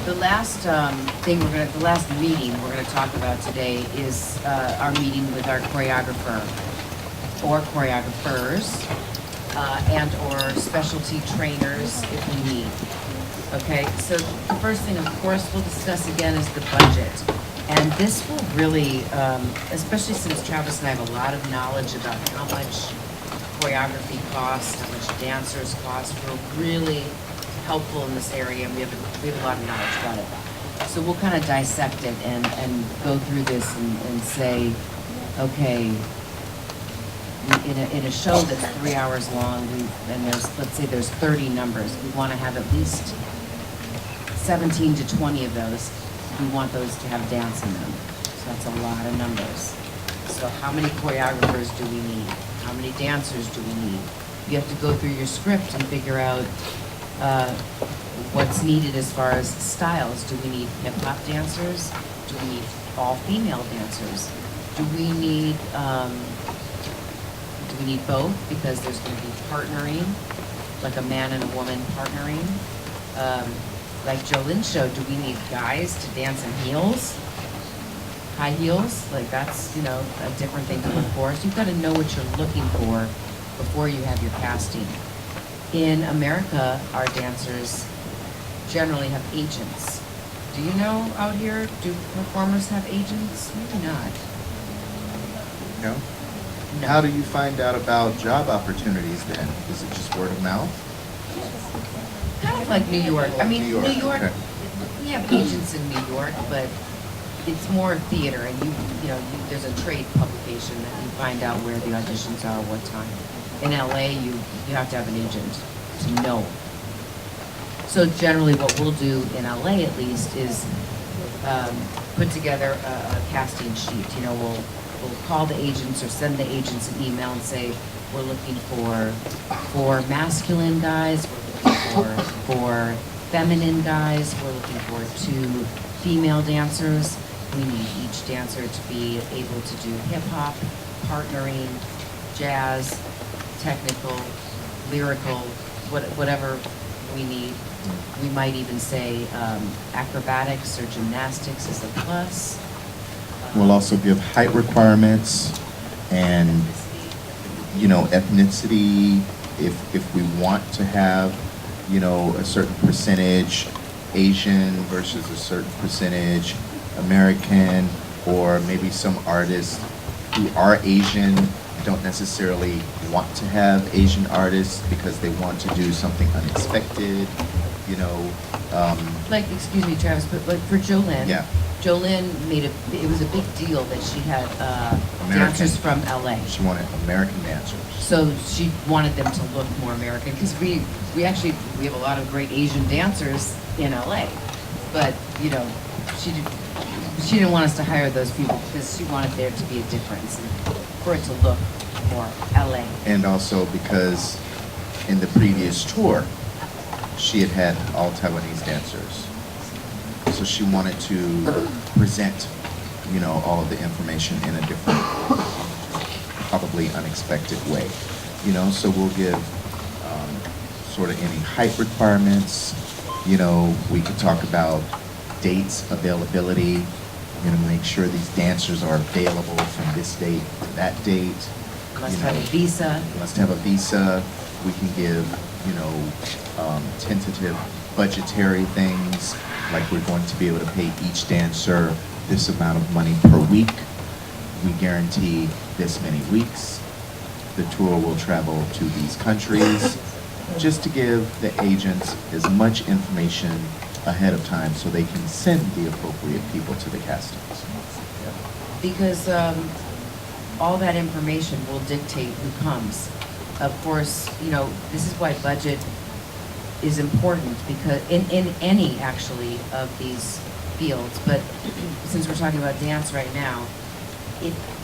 The last the last meeting we're gonna talk about today is our meeting with our choreographer or choreographers and or specialty trainers if we need. Okay, so the first thing, of course, we'll discuss again is the budget. And this will really, especially since Travis and I have a lot of knowledge about how much choreography costs, how much dancers cost, we're really helpful in this area, and we have a lot of knowledge about it. So we'll kind of dissect it and go through this and say, okay, in a show that's 3 hours long, and let's say there's 30 numbers, we want to have at least 17 to 20 of those. We want those to have dance in them. So that's a lot of numbers. So how many choreographers do we need? How many dancers do we need? You have to go through your script and figure out what's needed as far as styles. Do we need hip-hop dancers? Do we need all-female dancers? Do we need both? Because there's going to be partnering, like a man and a woman partnering. Like Jolene's show, do we need guys to dance in heels? High heels? Like that's, you know, a different thing to look for. So you've got to know what you're looking for before you have your casting. In America, our dancers generally have agents. Do you know out here, do performers have agents? Maybe not. No? No. How do you find out about job opportunities then? Is it just word of mouth? Kind of like New York. I mean, New York, okay. we have agents in New York, but it's more theater, and there's a trade publication that you find out where the auditions are, what time. In LA, you have to have an agent to know. So generally what we'll do in LA at least is put together a casting sheet. You know, we'll call the agents or send the agents an email and say, we're looking for masculine guys, we're looking for feminine guys, we're looking for 2 female dancers. We need each dancer to be able to do hip-hop, partnering, jazz, technical, lyrical, whatever we need. We might even say acrobatics or gymnastics is a plus. We'll also give height requirements and, you know, ethnicity. If we want to have, you know, a certain percentage Asian versus a certain percentage American, or maybe some artists who are Asian don't necessarily want to have Asian artists because they want to do something unexpected, you know. Like, excuse me, Travis, but like for Jolene, Yeah. Jolene it was a big deal that she had dancers from LA. She wanted American dancers. So she wanted them to look more American, because we have a lot of great Asian dancers in LA, but you know, she didn't want us to hire those people because she wanted there to be a difference and for it to look more LA. And also because in the previous tour, she had all Taiwanese dancers. So she wanted to present, you know, all of the information in a different, probably unexpected way. You know, so we'll give sort of any height requirements. You know, we could talk about dates, availability, you know, make sure these dancers are available from this date to that date. Must have a visa. Must have a visa. We can give, you know, tentative budgetary things, like we're going to be able to pay each dancer this amount of money per week. We guarantee this many weeks. The tour will travel to these countries, just to give the agents as much information ahead of time so they can send the appropriate people to the castings. Because all that information will dictate who comes. Of course, you know, this is why budget is important, because in any actually of these fields, but since we're talking about dance right now,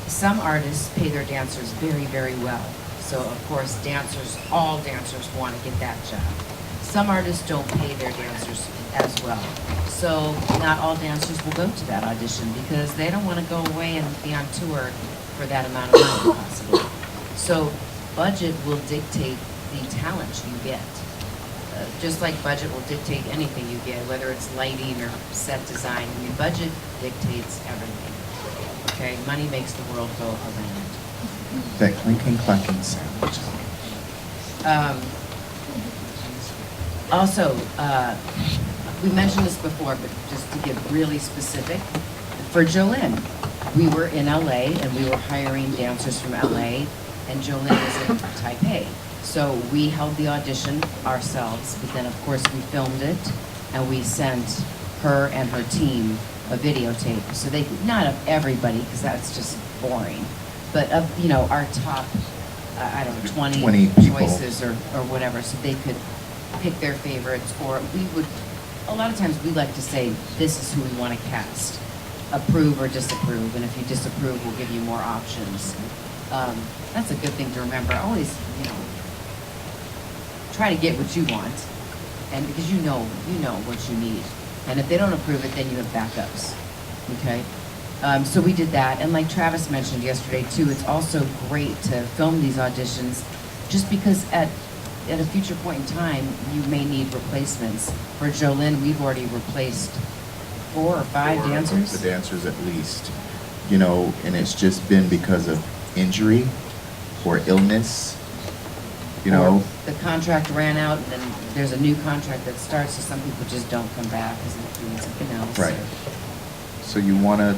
some artists pay their dancers very, very well. So of course all dancers want to get that job. Some artists don't pay their dancers as well. So not all dancers will go to that audition because they don't want to go away and be on tour for that amount of money possibly. So budget will dictate the talent you get. just like budget will dictate anything you get, whether it's lighting or set design. I mean, budget dictates everything. Okay, money makes the world go around. That clinking, clacking sound. Also, we mentioned this before, but just to get really specific, for Jolene, we were in LA and we were hiring dancers from LA, and Jolene was in Taipei. So we held the audition ourselves, but then of course we filmed it and we sent her and her team a videotape. So they could, not of everybody, because that's just boring, but of, you know, our top, I don't know, 20 people. choices or whatever, so they could pick their favorites, or we would, a lot of times we like to say, this is who we want to cast. Approve or disapprove, and if you disapprove, we'll give you more options. That's a good thing to remember. Always, you know, try to get what you want, and because you know what you need. And if they don't approve it, then you have backups, okay? So we did that, and like Travis mentioned yesterday too, it's also great to film these auditions, just because at a future point in time, you may need replacements. For Jolene, we've already replaced 4 or 5 dancers. The dancers at least, you know, and it's just been because of injury or illness, you know. The contract ran out, and then there's a new contract that starts, so some people just don't come back because they're doing something else. Right. So you want to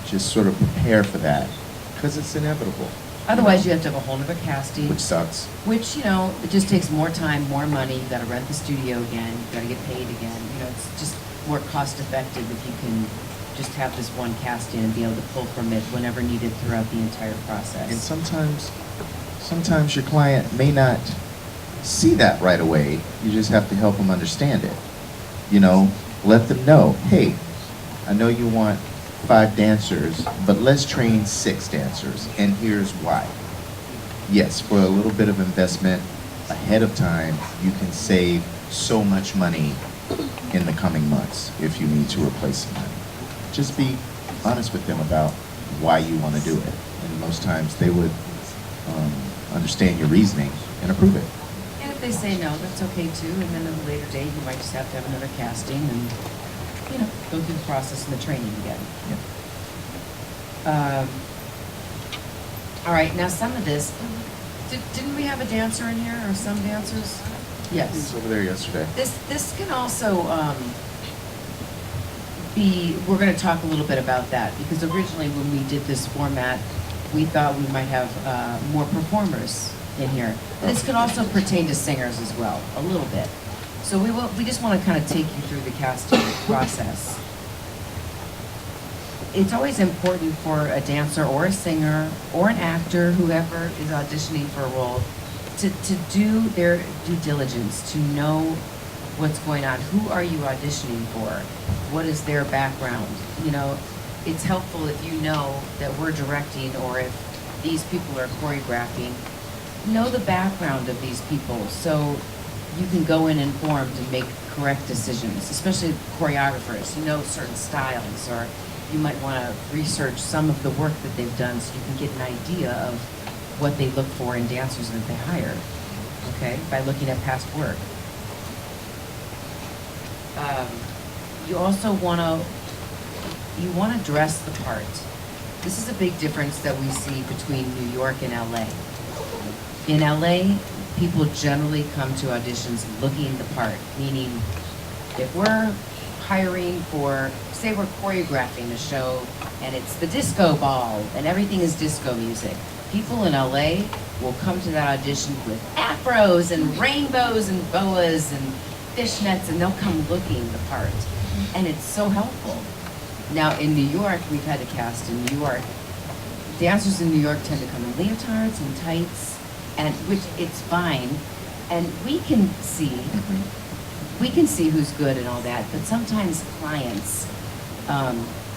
just sort of prepare for that, because it's inevitable. Otherwise, you have to have a whole other casting. Which sucks. Which, you know, it just takes more time, more money. You got to rent the studio again. You got to get paid again. You know, it's just more cost effective if you can just have this one casting and be able to pull from it whenever needed throughout the entire process. And sometimes your client may not see that right away. You just have to help them understand it. You know, let them know, hey, I know you want 5 dancers, but let's train 6 dancers, and here's why. Yes, for a little bit of investment ahead of time, you can save so much money in the coming months if you need to replace somebody. Just be honest with them about why you want to do it, and most times they would understand your reasoning and approve it. And if they say no, that's okay too, and then at a later date, you might just have to have another casting and, you know, go through the process and the training again. Yeah. All right, now some of this, didn't we have a dancer in here, or some dancers? He was Yes. over there yesterday. This can also be, we're going to talk a little bit about that, because originally when we did this format, we thought we might have more performers in here. This could also pertain to singers as well, a little bit. So we just want to kind of take you through the casting process. It's always important for a dancer or a singer or an actor, whoever is auditioning for a role, to do their due diligence, to know what's going on. Who are you auditioning for? What is their background? You know, it's helpful if you know that we're directing, or if these people are choreographing. Know the background of these people so you can go in informed and make correct decisions, especially choreographers. You know certain styles, or you might want to research some of the work that they've done so you can get an idea of what they look for in dancers that they hire, okay, by looking at past work. You also want to dress the part. This is a big difference that we see between New York and LA. In LA, people generally come to auditions looking the part, meaning if we're hiring for, say we're choreographing a show and it's the disco ball and everything is disco music, people in LA will come to that audition with afros and rainbows and boas and fishnets, and they'll come looking the part. And it's so helpful. Now in New York, we've had to cast in New York. Dancers in New York tend to come in leotards and tights, and which it's fine. And we can see who's good and all that, but sometimes clients,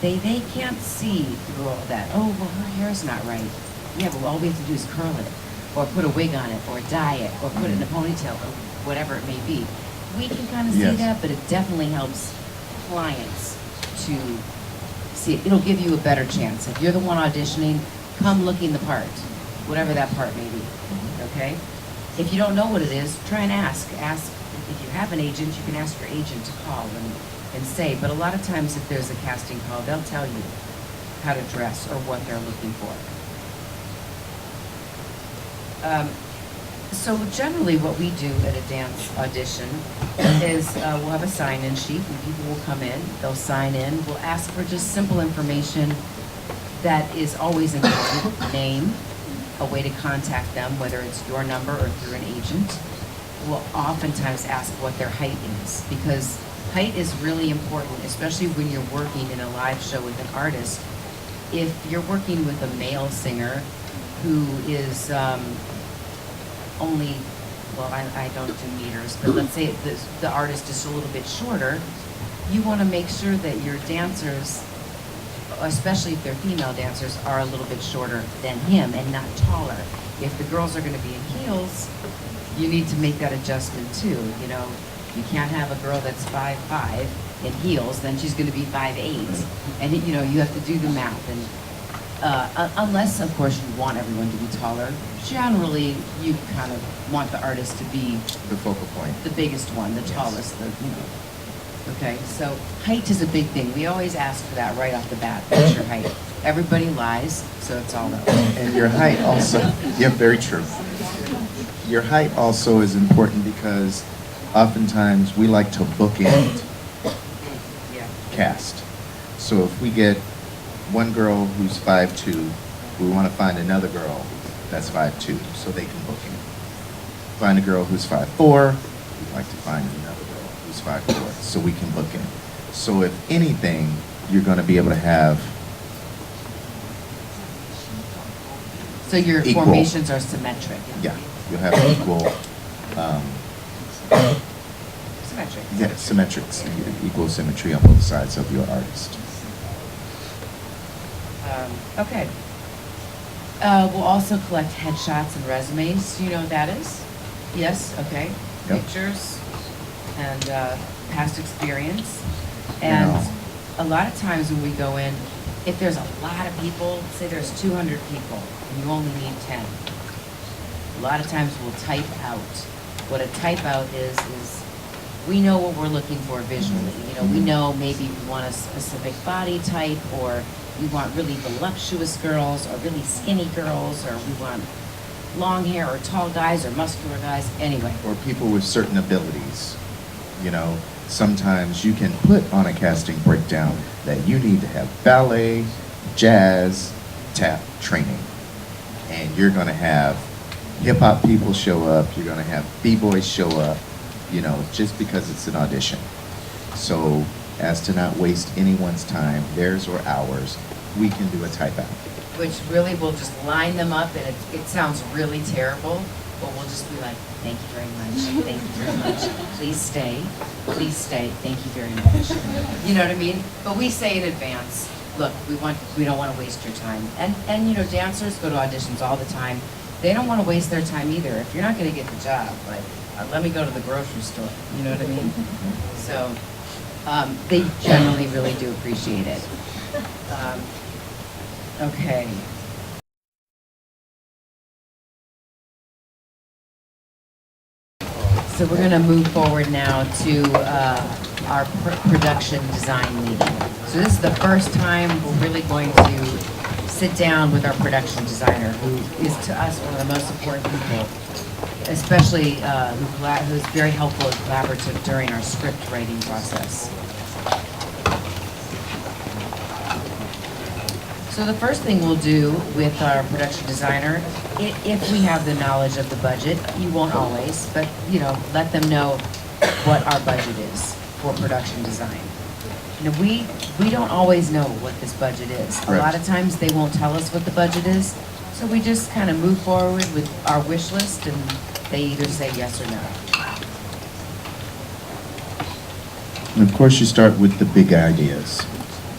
they can't see through all that. Oh, well, her hair's not right. Yeah, but all we have to do is curl it, or put a wig on it, or dye it, or put it in a ponytail, or whatever it may be. We can kind of see that, but it definitely helps clients to see it. It'll give you a better chance. If you're the one auditioning, come looking the part, whatever that part may be, okay? If you don't know what it is, try and ask. Ask if you have an agent, you can ask your agent to call and say, but a lot of times if there's a casting call, they'll tell you how to dress or what they're looking for. So generally what we do at a dance audition is we'll have a sign-in sheet and people will come in, they'll sign in, we'll ask for just simple information that is always important, name, a way to contact them, whether it's your number or through an agent. We'll oftentimes ask what their height is, because height is really important, especially when you're working in a live show with an artist. If you're working with a male singer who is only, well, I don't do meters, but let's say the artist is a little bit shorter, you want to make sure that your dancers, especially if they're female dancers, are a little bit shorter than him and not taller. If the girls are going to be in heels, you need to make that adjustment too. You know, you can't have a girl that's 5'5" in heels, then she's going to be 5'8", and you know, you have to do the math. And unless, of course, you want everyone to be taller, generally you kind of want the artist to be The focal point. the biggest one, the tallest, the, you know. Okay, so height is a big thing. We always ask for that right off the bat. What's your height? Everybody lies, so it's all up. And your height also, yeah, very true. Your height also is important because oftentimes we like to bookend Yeah. cast. So if we get one girl who's 5'2", we want to find another girl that's 5'2", so they can book in. Find a girl who's 5'4", we'd like to find another girl who's 5'4", so we can book in. So if anything, you're going to be able to have So your Equal. formations are symmetric. Yeah, you'll have equal, Symmetric. yeah, equal symmetry on both sides of your artist. Okay. We'll also collect headshots and resumes. Do you know what that is? Yes, okay. Yep. Pictures and past experience. Yeah. And a lot of times when we go in, if there's a lot of people, say there's 200 people, and you only need 10, a lot of times we'll type out. What a type out is we know what we're looking for visually. You know, we know maybe we want a specific body type, or we want really voluptuous girls, or really skinny girls, or we want long hair, or tall guys, or muscular guys, anyway. Or people with certain abilities. You know, sometimes you can put on a casting breakdown that you need to have ballet, jazz, tap training. And you're going to have hip-hop people show up, you're going to have b-boys show up, you know, just because it's an audition. So as to not waste anyone's time, theirs or ours, we can do a type out. Which really will just line them up, and it sounds really terrible, but we'll just be like, thank you very much, thank you very much, please stay, thank you very much. You know what I mean? But we say in advance, look, we don't want to waste your time. And you know, dancers go to auditions all the time. They don't want to waste their time either. If you're not going to get the job, like, let me go to the grocery store, you know what I mean? So, they generally really do appreciate it. Okay. So we're going to move forward now to our production design meeting. So this is the first time we're really going to sit down with our production designer, who is to us one of the most important people, especially who's very helpful and collaborative during our script writing process. So the first thing we'll do with our production designer, if we have the knowledge of the budget, you won't always, but you know, let them know what our budget is for production design. You know, we don't always know what this budget is. A lot of times they won't tell us what the budget is, so we just kind of move forward with our wish list, and they either say yes or no. And of course, you start with the big ideas.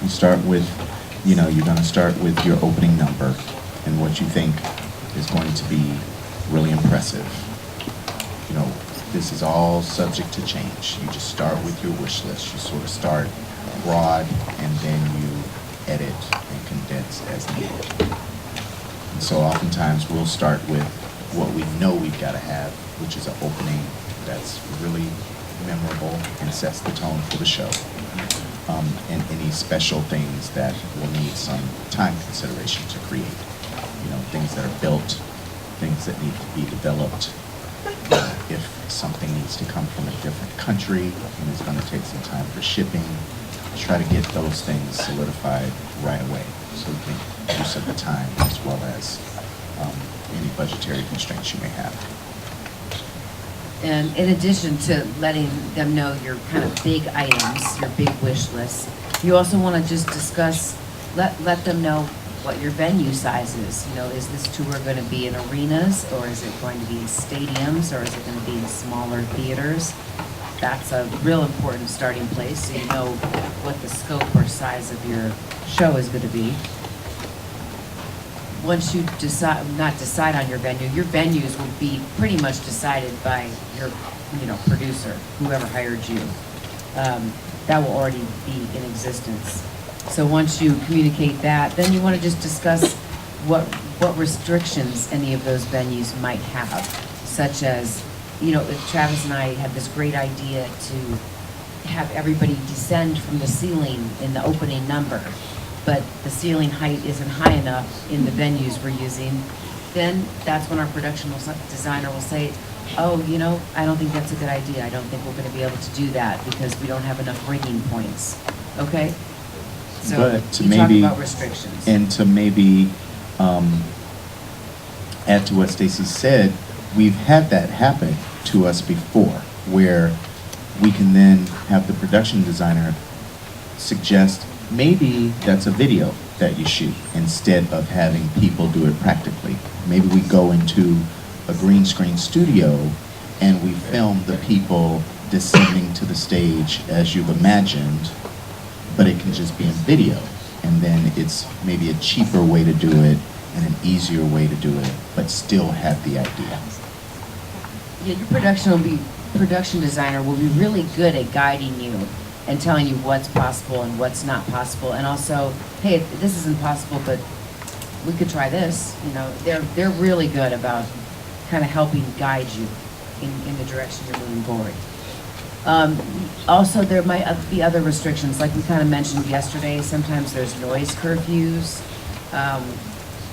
You start with, you know, you're going to start with your opening number and what you think is going to be really impressive. You know, this is all subject to change. You just start with your wish list. You sort of start broad, and then you edit and condense as needed. And so oftentimes we'll start with what we know we've got to have, which is an opening that's really memorable and sets the tone for the show. And any special things that will need some time consideration to create. You know, things that are built, things that need to be developed. If something needs to come from a different country and it's going to take some time for shipping, try to get those things solidified right away so we can use up the time as well as any budgetary constraints you may have. And in addition to letting them know your kind of big items, your big wish list, you also want to just discuss, let them know what your venue size is. You know, is this tour going to be in arenas, or is it going to be in stadiums, or is it going to be in smaller theaters? That's a real important starting place, so you know what the scope or size of your show is going to be. Once you not decide on your venues will be pretty much decided by your, producer, whoever hired you. That will already be in existence. So once you communicate that, then you want to just discuss what restrictions any of those venues might have, such as, Travis and I had this great idea to have everybody descend from the ceiling in the opening number, but the ceiling height isn't high enough in the venues we're using. Then that's when our production designer will say, oh, I don't think that's a good idea. I don't think we're going to be able to do that because we don't have enough ringing points. Okay? So but to you maybe, talk about restrictions. And to maybe add to what Stacy said, we've had that happen to us before, where we can then have the production designer suggest maybe that's a video that you shoot instead of having people do it practically. Maybe we go into a green screen studio and we film the people descending to the stage as you've imagined, but it can just be in video. And then it's maybe a cheaper way to do it and an easier way to do it, but still have the idea. Yeah, your production designer will be really good at guiding you and telling you what's possible and what's not possible. And also, hey, this isn't possible, but we could try this. They're really good about kind of helping guide you in the direction you're moving forward. Also, there might be other restrictions, like we kind of mentioned yesterday. Sometimes there's noise curfews,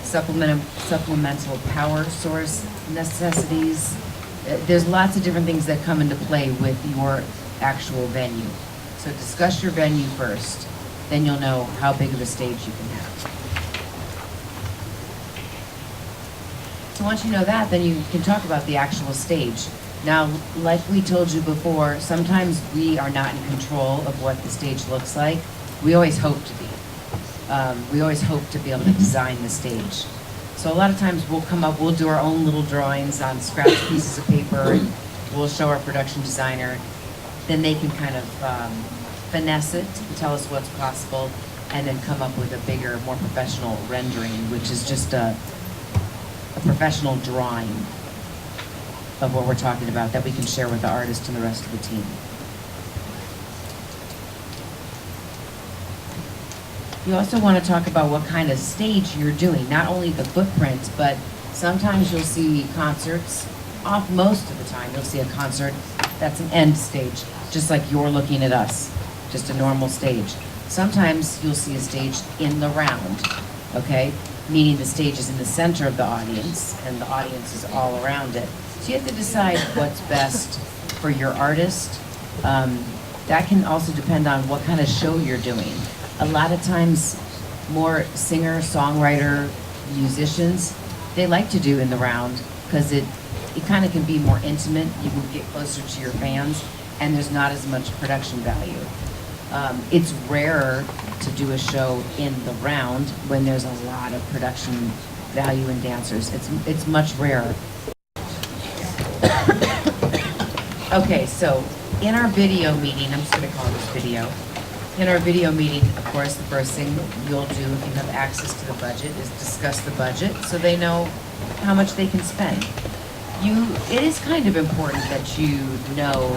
supplemental power source necessities. There's lots of different things that come into play with your actual venue. So discuss your venue first, then you'll know how big of a stage you can have. So once you know that, then you can talk about the actual stage. Now, like we told you before, sometimes we are not in control of what the stage looks like. We always hope to be. We always hope to be able to design the stage. So a lot of times we'll do our own little drawings on scratch pieces of paper, and we'll show our production designer. Then they can kind of finesse it and tell us what's possible, and then come up with a bigger, more professional rendering, which is just a professional drawing of what we're talking about that we can share with the artist and the rest of the team. You also want to talk about what kind of stage you're doing, not only the footprint, but sometimes you'll see concerts, most of the time you'll see a concert that's an end stage, just like you're looking at us, just a normal stage. Sometimes you'll see a stage in the round, okay? Meaning the stage is in the center of the audience and the audience is all around it. So you have to decide what's best for your artist. That can also depend on what kind of show you're doing. A lot of times, more singer, songwriter, musicians, they like to do in the round because it kind of can be more intimate. You can get closer to your fans, and there's not as much production value. It's rarer to do a show in the round when there's a lot of production value in dancers. It's much rarer. Okay, so in our video meeting, I'm just going to call this video. In our video meeting, of course, the first thing you'll do if you have access to the budget is discuss the budget so they know how much they can spend. It is kind of important that you know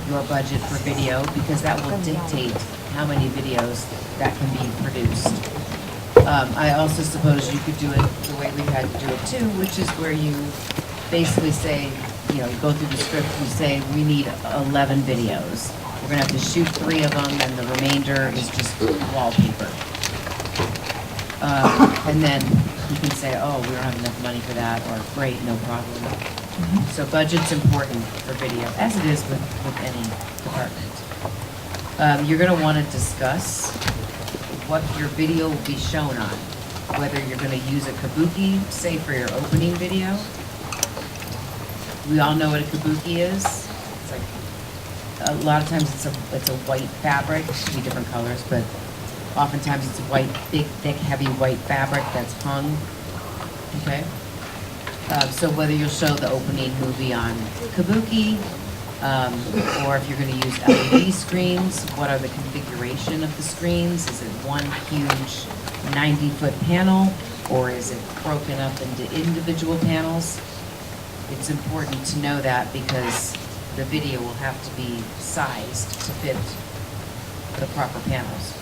your budget for video because that will dictate how many videos that can be produced. I also suppose you could do it the way we've had to do it too, which is where you basically say, you know, you go through the script, you say, we need 11 videos. We're gonna have to shoot 3 of them, and the remainder is just wallpaper. And then you can say, oh, we don't have enough money for that, or great, no problem. So budget's important for video, as it is with any department. You're gonna wanna discuss what your video will be shown on, whether you're gonna use a kabuki, say for your opening video. We all know what a kabuki is. It's like, a lot of times it's a white fabric, it can be different colors, but oftentimes it's a white, big, thick, heavy white fabric that's hung, okay? So whether you'll show the opening movie on kabuki, or if you're gonna use LED screens, what are the configuration of the screens? Is it one huge 90-foot panel, or is it broken up into individual panels? It's important to know that because the video will have to be sized to fit the proper panels.